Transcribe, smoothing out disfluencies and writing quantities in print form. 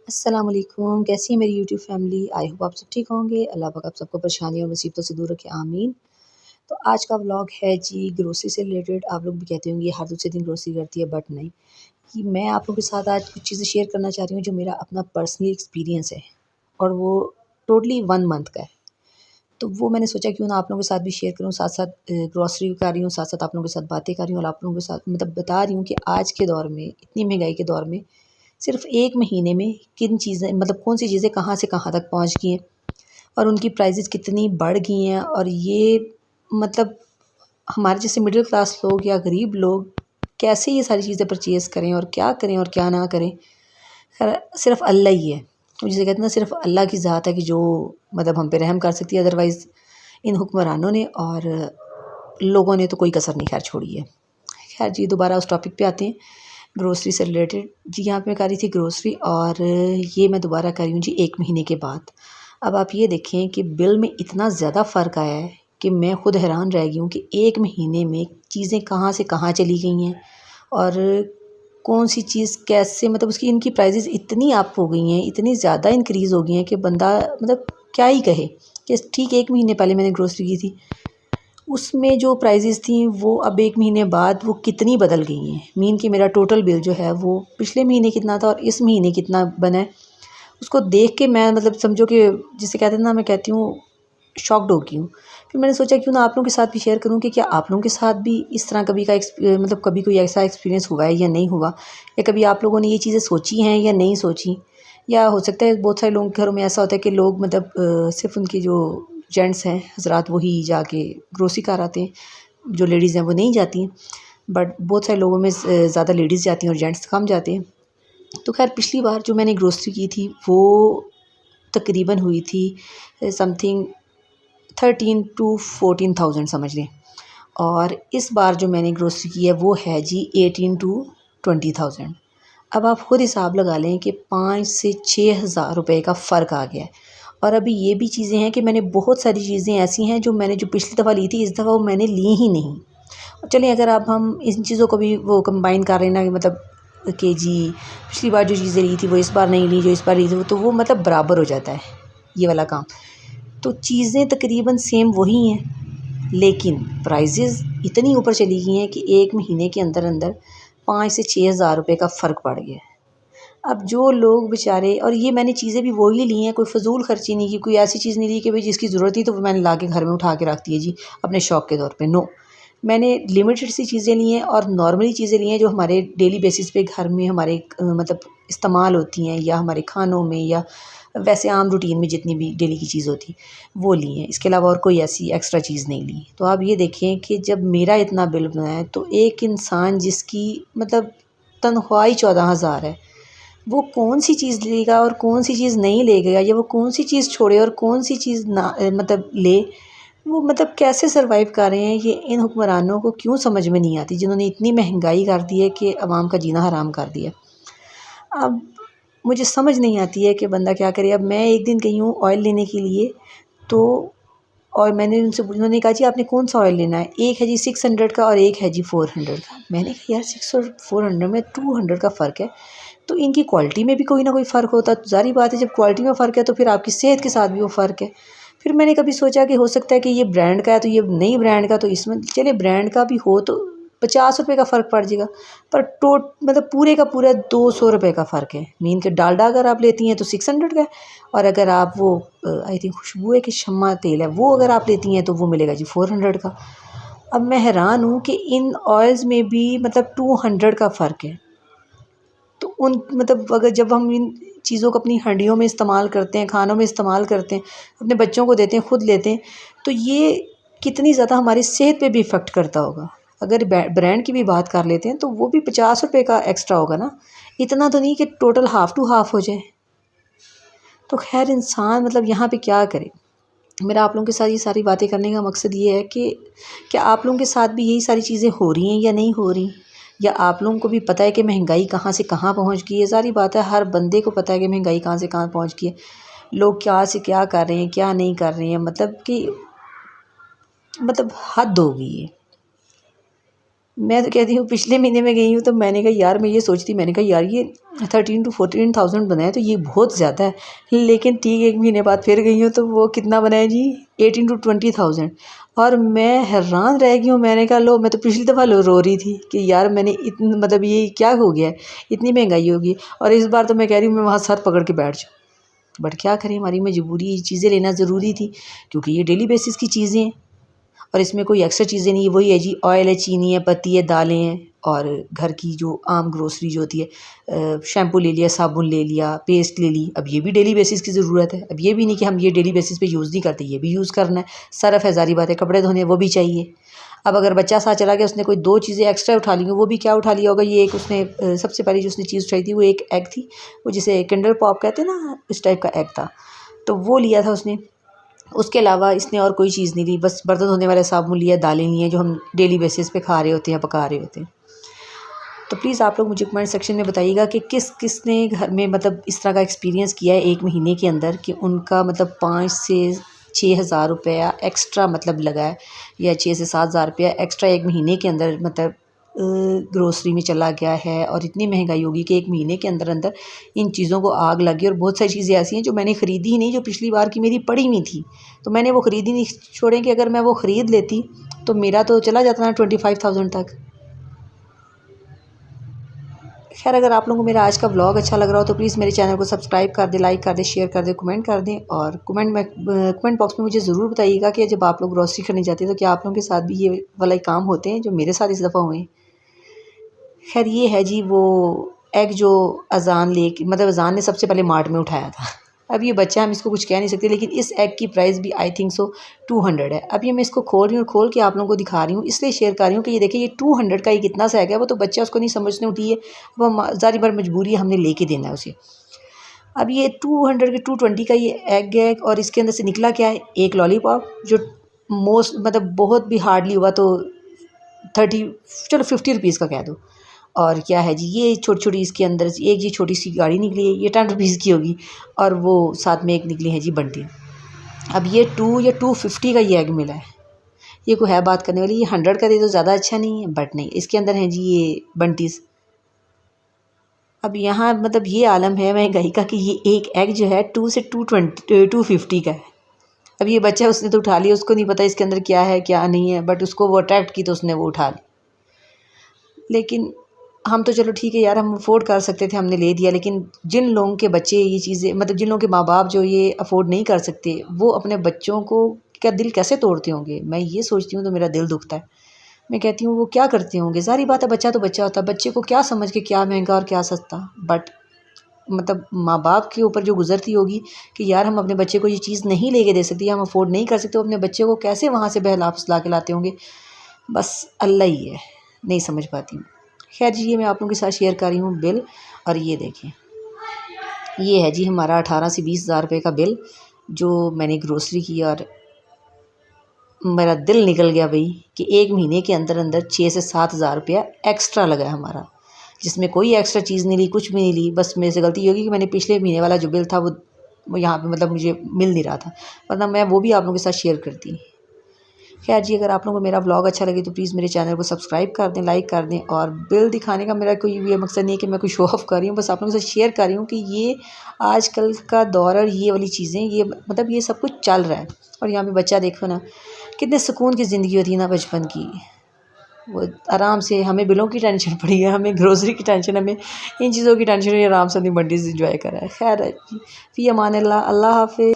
अस्सलाम वालेकुम, कैसी है मेरी यूट्यूब फैमिली। आई होप आप सब ठीक होंगे। अल्लाह पाक आप सबको परेशानी और मुसीबतों से दूर रखे, आमीन। तो आज का व्लॉग है जी ग्रोसरी से रिलेटेड। आप लोग भी कहते होंगे हर दूसरे दिन ग्रोसरी करती है, बट नहीं। कि मैं आप लोगों के साथ आज कुछ चीज़ें शेयर करना चाह रही हूँ जो मेरा अपना पर्सनली एक्सपीरियंस है, और वो टोटली 1 मंथ का है। तो वो मैंने सोचा क्यों ना आप लोगों के साथ भी शेयर करूँ, साथ-साथ ग्रोसरी कर रही हूँ, साथ-साथ आप लोगों के साथ बातें कर रही हूँ और आप लोगों के साथ मतलब बता रही हूँ कि आज के दौर में, इतनी महँगाई के दौर में, सिर्फ़ 1 महीने में किन चीज़ें मतलब कौन-सी चीज़ें कहाँ से कहाँ तक पहुँच गई हैं और उनकी प्राइसेस कितनी बढ़ गई हैं। और ये मतलब हमारे जैसे मिडिल क्लास लोग या गरीब लोग कैसे ये सारी चीज़ें परचेज़ करें और क्या ना करें। खैर सिर्फ़ अल्लाह ही है। तो जिसे कहते हैं ना, सिर्फ़ अल्लाह की ज़ात है कि जो मतलब हम पे रहम कर सकती है। अदरवाइज़ इन हुक्मरानों ने और लोगों ने तो कोई कसर नहीं खैर छोड़ी है। खैर जी, दोबारा उस टॉपिक पे आते हैं, ग्रोसरी से रिलेटेड। जी, यहाँ पे मैं कर रही थी ग्रोसरी और ये मैं दोबारा कर रही हूँ जी 1 महीने के बाद। अब आप ये देखें कि बिल में इतना ज़्यादा फ़र्क आया है कि मैं खुद हैरान रह गई हूँ कि 1 महीने में चीज़ें कहाँ से कहाँ चली गई हैं और कौन-सी चीज़ कैसे मतलब उसकी इनकी प्राइसेस इतनी अप हो गई हैं, इतनी ज़्यादा इंक्रीज़ हो गई हैं कि बंदा मतलब क्या ही कहे। कि ठीक 1 महीने पहले मैंने ग्रोसरी की थी, उसमें जो प्राइसेस थी वो अब 1 महीने बाद वो कितनी बदल गई हैं। मीन कि मेरा टोटल बिल जो है वो पिछले महीने कितना था और इस महीने कितना बना है, उसको देख के मैं मतलब समझो कि जिसे कहते हैं ना, मैं कहती हूँ शॉक्ड हो गई हूँ। फिर मैंने सोचा क्यों ना आप लोगों के साथ भी शेयर करूँ कि क्या आप लोगों के साथ भी इस तरह कभी का मतलब कभी कोई ऐसा एक्सपीरियंस हुआ है या नहीं हुआ, या कभी आप लोगों ने ये चीज़ें सोची हैं या नहीं सोची। या हो सकता है बहुत सारे लोगों के घरों में ऐसा होता है कि लोग मतलब सिर्फ़ उनके जो जेंट्स हैं हज़रात वही जाके ग्रोसरी कर आते हैं, जो लेडीज़ हैं वो नहीं जाती हैं। बट बहुत सारे लोगों में ज़्यादा लेडीज़ जाती हैं और जेंट्स कम जाते हैं। तो खैर पिछली बार जो मैंने ग्रोसरी की थी वो तकरीबन हुई थी समथिंग 13 टू 14,000 समझ लें। और इस बार जो मैंने ग्रोसरी की है वो है जी 18 टू 20,000। अब आप खुद हिसाब लगा लें कि 5 से 6,000 रुपये का फ़र्क आ गया है। और अभी ये भी चीज़ें हैं कि मैंने बहुत सारी चीज़ें ऐसी हैं जो मैंने जो पिछली दफ़ा ली थी, इस दफ़ा वो मैंने ली ही नहीं। चलिए अगर अब हम इन चीज़ों को भी वो कंबाइन कर रहे हैं ना कि मतलब कि जी पिछली बार जो चीज़ें ली थी वो इस बार नहीं ली, जो इस बार ली थी वो, तो वो मतलब बराबर हो जाता है ये वाला काम। तो चीज़ें तकरीबन सेम वही हैं, लेकिन प्राइसेस इतनी ऊपर चली गई हैं कि 1 महीने के अंदर 5 से 6,000 रुपये का फ़र्क पड़ गया है। अब जो लोग बेचारे, और ये मैंने चीज़ें भी वही ली हैं, कोई फ़िज़ूल खर्ची नहीं की, कोई ऐसी चीज़ नहीं ली कि भाई जिसकी ज़रूरत थी तो वो मैंने ला के घर में उठा के रख दी है जी अपने शौक़ के तौर पे। नो, मैंने लिमिटेड सी चीज़ें ली हैं और नॉर्मली चीज़ें ली हैं जो हमारे डेली बेसिस पे घर में हमारे मतलब इस्तेमाल होती हैं, या हमारे खानों में, या वैसे आम रूटीन में जितनी भी डेली की चीज़ होती है वो ली हैं। इसके अलावा और कोई ऐसी एक्स्ट्रा चीज़ नहीं ली। तो आप ये देखें कि जब मेरा इतना बिल बना है तो एक इंसान जिसकी मतलब तनख्वाह ही 14,000 है, वो कौन-सी चीज़ लेगा और कौन-सी चीज़ नहीं लेगा, या वो कौन-सी चीज़ छोड़े और कौन-सी चीज़ ना मतलब ले, वो मतलब कैसे सर्वाइव कर रहे हैं, ये इन हुक्मरानों को क्यों समझ में नहीं आती, जिन्होंने इतनी महंगाई कर दी है कि अवाम का जीना हराम कर दिया। अब मुझे समझ नहीं आती है कि बंदा क्या करे। अब मैं एक दिन गई हूँ ऑयल लेने के लिए, तो और मैंने उन्होंने कहा जी आपने कौन सा ऑयल लेना है, एक है जी 600 का और एक है जी 400 का। मैंने कहा यार 6 और 400 में 200 का फ़र्क है, तो इनकी क्वालिटी में भी कोई ना कोई फ़र्क होता। तो ज़ाहिर बात है जब क्वालिटी में फ़र्क है तो फिर आपकी सेहत के साथ भी वो फ़र्क है। फिर मैंने कभी सोचा कि हो सकता है कि ये ब्रांड का है तो ये नहीं ब्रांड का, तो इसमें चलिए ब्रांड का भी हो तो 50 रुपये का फ़र्क पड़ जाएगा। पर मतलब पूरे का पूरा 200 रुपये का फ़र्क है। मीन के डालडा अगर आप लेती हैं तो 600 का है, और अगर आप वो आई थिंक खुशबू है कि शम्मा तेल है वो अगर आप लेती हैं तो वो मिलेगा जी 400 का। अब मैं हैरान हूँ कि इन ऑयल्स में भी मतलब 200 का फ़र्क है। तो उन मतलब अगर जब हम इन चीज़ों को अपनी हंडियों में इस्तेमाल करते हैं, खानों में इस्तेमाल करते हैं, अपने बच्चों को देते हैं, खुद लेते हैं, तो ये कितनी ज़्यादा हमारी सेहत पे भी इफ़ेक्ट करता होगा। अगर ब्रांड की भी बात कर लेते हैं तो वो भी 50 रुपये का एक्स्ट्रा होगा ना, इतना तो नहीं कि टोटल हाफ़ टू हाफ़ हो जाए। तो खैर इंसान मतलब यहाँ पे क्या करे। मेरा आप लोगों के साथ ये सारी बातें करने का मकसद ये है कि क्या आप लोगों के साथ भी यही सारी चीज़ें हो रही हैं या नहीं हो रही, या आप लोगों को भी पता है कि महंगाई कहाँ से कहाँ पहुँच गई है। सारी बात है, हर बंदे को पता है कि महंगाई कहाँ से कहाँ पहुँच गई है, लोग क्या से क्या कर रहे हैं क्या नहीं कर रहे हैं, मतलब कि मतलब हद हो गई है। मैं तो कहती हूँ पिछले महीने में गई हूँ तो मैंने कहा यार, मैं ये सोचती, मैंने कहा यार ये 13 to 14,000 बनाए तो ये बहुत ज़्यादा है। लेकिन ठीक 1 महीने बाद फिर गई हूँ तो वो कितना बनाया जी, 18 to 20,000। और मैं हैरान रह गई हूँ। मैंने कहा लो, मैं तो पिछली दफ़ा रो रही थी कि यार मैंने इतन मतलब ये क्या हो गया है, इतनी महंगाई होगी। और इस बार तो मैं कह रही हूँ मैं वहाँ सर पकड़ के बैठ जाऊँ। बट क्या करें, हमारी मजबूरी, ये चीज़ें लेना ज़रूरी थी क्योंकि ये डेली बेसिस की चीज़ें हैं और इसमें कोई एक्स्ट्रा चीज़ें नहीं है। वही है जी, ऑयल है, चीनी है, पत्ती है, दालें हैं और घर की जो आम ग्रोसरी जो होती है, शैम्पू ले लिया, साबुन ले लिया, पेस्ट ले ली। अब ये भी डेली बेसिस की ज़रूरत है। अब ये भी नहीं कि हम ये डेली बेसिस पे यूज़ नहीं करते, ये भी यूज़ करना है। सर्फ़ है, ज़ाहिर बात है, कपड़े धोने वो भी चाहिए। अब अगर बच्चा साथ चला गया, उसने कोई 2 चीज़ें एक्स्ट्रा उठा ली, वो भी क्या उठा लिया होगा। ये एक उसने सबसे पहली जो उसने चीज़ उठाई थी वो एक एग थी, वो जिसे किंडर पॉप कहते हैं ना, इस टाइप का एग था, तो वो लिया था उसने। उसके अलावा इसने और कोई चीज़ नहीं ली, बस बर्तन धोने वाले साबुन लिया, दालें ली हैं जो हम डेली बेसिस पे खा रहे होते हैं, पका रहे होते हैं। तो प्लीज़ आप लोग मुझे कमेंट सेक्शन में बताइएगा कि किसने घर में मतलब इस तरह का एक्सपीरियंस किया है 1 महीने के अंदर कि उनका मतलब 5 से 6,000 रुपया एक्स्ट्रा मतलब लगा है, या 6 से 7,000 रुपया एक्स्ट्रा 1 महीने के अंदर मतलब ग्रोसरी में चला गया है। और इतनी महंगाई होगी कि 1 महीने के अंदर अंदर इन चीज़ों को आग लगी। और बहुत सारी चीज़ें ऐसी हैं जो मैंने ख़रीदी ही नहीं, जो पिछली बार की मेरी पड़ी हुई थी, तो मैंने वो ख़रीदी नहीं। छोड़ें कि अगर मैं वो ख़रीद लेती तो मेरा तो चला जाता ना 25,000 तक। खैर, अगर आप लोगों को मेरा आज का व्लॉग अच्छा लग रहा हो तो प्लीज़ मेरे चैनल को सब्सक्राइब कर दें, लाइक कर दें, शेयर कर दें, कमेंट कर दें। और कमेंट बॉक्स में मुझे ज़रूर बताइएगा कि जब आप लोग ग्रॉसरी करने जाते हैं तो क्या आप लोगों के साथ भी ये वाला काम होते हैं जो मेरे साथ इस दफ़ा हुए हैं। खैर, ये है जी वो एग जो अज़ान लेके मतलब अज़ान ने सबसे पहले मार्ट में उठाया था। अब ये बच्चा, हम इसको कुछ कह नहीं सकते, लेकिन इस एग की प्राइस भी आई थिंक सो 200 है। अब ये मैं इसको खोल रही हूँ, खोल के आप लोगों को दिखा रही हूँ, इसलिए शेयर कर रही हूँ कि ये देखिए ये 200 का ये कितना सा एग है। वो तो बच्चा, उसको नहीं समझने उठी है, अब हम ज़ाहिर बात मजबूरी है, हमने लेके देना है उसे। अब ये 200 के 220 का ये एग है और इसके अंदर से निकला क्या है, एक लॉलीपॉप जो मोस्ट मतलब बहुत भी हार्डली हुआ तो 30, चलो 50 रुपीज़ का कह दो। और क्या है जी, ये छोटी-छोटी इसके अंदर एक ये छोटी-सी गाड़ी निकली है, ये 10 रुपीज़ की होगी। और वो साथ में एक निकली है जी बंटी। अब ये 2 या 250 का ये एग मिला है। ये कोई है बात करने वाली, ये 100 का दे दो, ज़्यादा अच्छा नहीं है, बट नहीं, इसके अंदर हैं जी ये बंटीज़। अब यहाँ मतलब ये आलम है महंगाई का कि ये एक एग जो है 2 से 250 का है। अब ये बच्चा, उसने तो उठा लिया, उसको नहीं पता इसके अंदर क्या है क्या नहीं है, बट उसको वो अट्रैक्ट की तो उसने वो उठा ली। लेकिन हम तो चलो ठीक है यार, हम अफ़ोर्ड कर सकते थे, हमने ले दिया। लेकिन जिन लोगों के बच्चे ये चीज़ें मतलब जिन लोगों के माँ-बाप जो ये अफ़ोर्ड नहीं कर सकते, वो अपने बच्चों को क्या दिल कैसे तोड़ते होंगे? मैं ये सोचती हूँ तो मेरा दिल दुखता है। मैं कहती हूँ वो क्या करते होंगे? ज़ाहिर बात है, बच्चा तो बच्चा होता है, बच्चे को क्या समझ के क्या महँगा और क्या सस्ता। बट मतलब माँ-बाप के ऊपर जो गुज़रती होगी कि यार हम अपने बच्चे को ये चीज़ नहीं लेके दे सकते, हम अफ़ोर्ड नहीं कर सकते, वो अपने बच्चे को कैसे वहाँ से बहला-फुसला के लाते होंगे, बस अल्लाह ही है, नहीं समझ पाती हूँ। खैर जी, ये मैं आप लोगों के साथ शेयर कर रही हूँ बिल। और ये देखें, ये है जी हमारा 18 से 20,000 रुपये का बिल जो मैंने ग्रोसरी की। और मेरा दिल निकल गया भाई कि 1 महीने के अंदर अंदर 6 से 7,000 रुपया एक्स्ट्रा लगा है हमारा, जिसमें कोई एक्स्ट्रा चीज़ नहीं ली, कुछ भी नहीं ली। बस मेरे से गलती ये होगी कि मैंने पिछले महीने वाला जो बिल था वो यहाँ पे मतलब मुझे मिल नहीं रहा था, वरना मैं वो भी आप लोगों के साथ शेयर करती। खैर जी, अगर आप लोगों को मेरा व्लॉग अच्छा लगे तो प्लीज़ मेरे चैनल को सब्सक्राइब कर दें, लाइक कर दें। और बिल दिखाने का मेरा कोई ये मकसद नहीं है कि मैं कोई शो ऑफ़ कर रही हूँ, बस आप लोगों के साथ शेयर कर रही हूँ कि ये आजकल का दौर और ये वाली चीज़ें, ये मतलब ये सब कुछ चल रहा है। और यहाँ पे बच्चा देखो ना, कितने सुकून की ज़िंदगी होती है ना बचपन की। वो आराम से, हमें बिलों की टेंशन पड़ी है, हमें ग्रोसरी की टेंशन, हमें इन चीज़ों की टेंशन है, आराम से अपनी मंडीज़ एंजॉय करा है। खैर जी, फ़ी अमान अल्लाह, अल्लाह हाफ़िज़।